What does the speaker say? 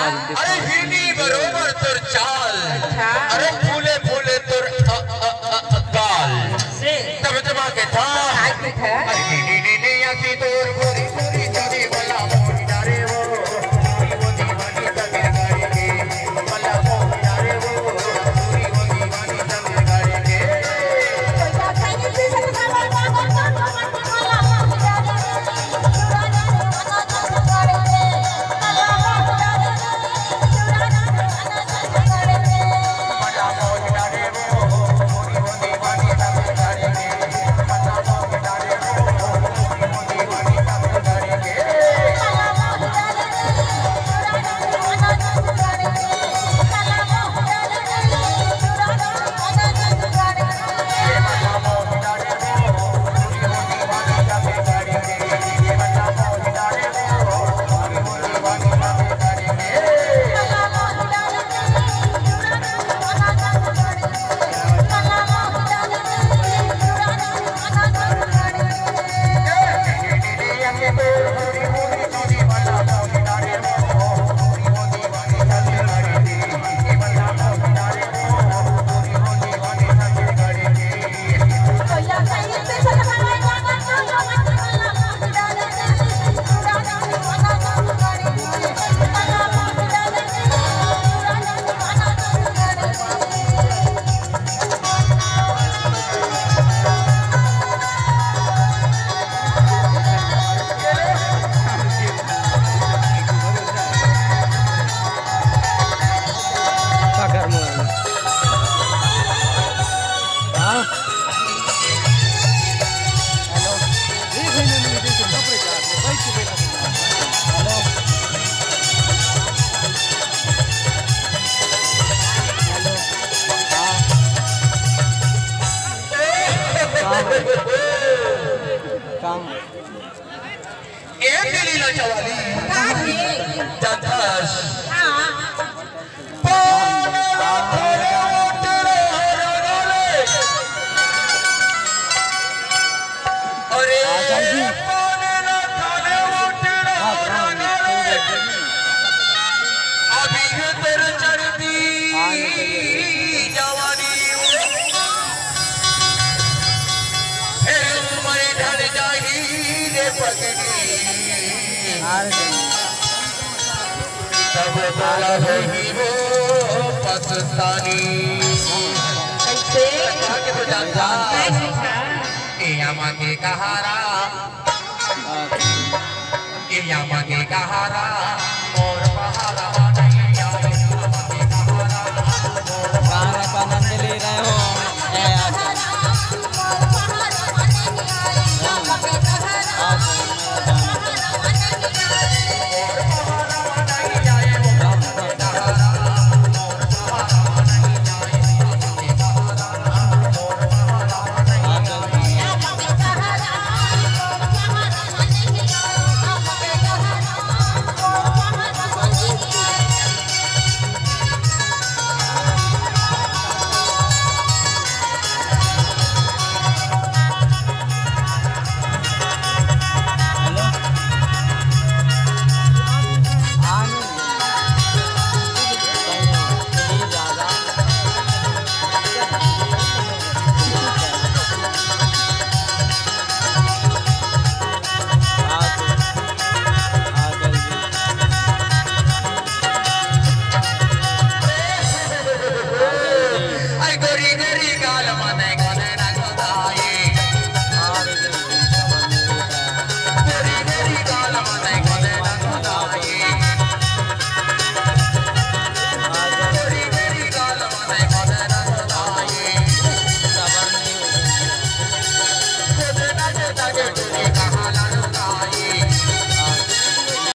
अरे हिंदी बरोबर तुर चाल अरे फूले फूले तुर गाल तब जमा के था अरे हिंदी आखी तोर पूरी पूरी जाने वाला मोनी डारे वो दीवानी तक गाड़ी के वाला मोनी डारे वो पूरी वो दीवानी तक गाड़ी के तब बोला होगी वो पसतानी कैसे आगे तो जानता यामा के कहारा और पहाड़ा नहीं यामा के कहारा का आनंद ले रहे हो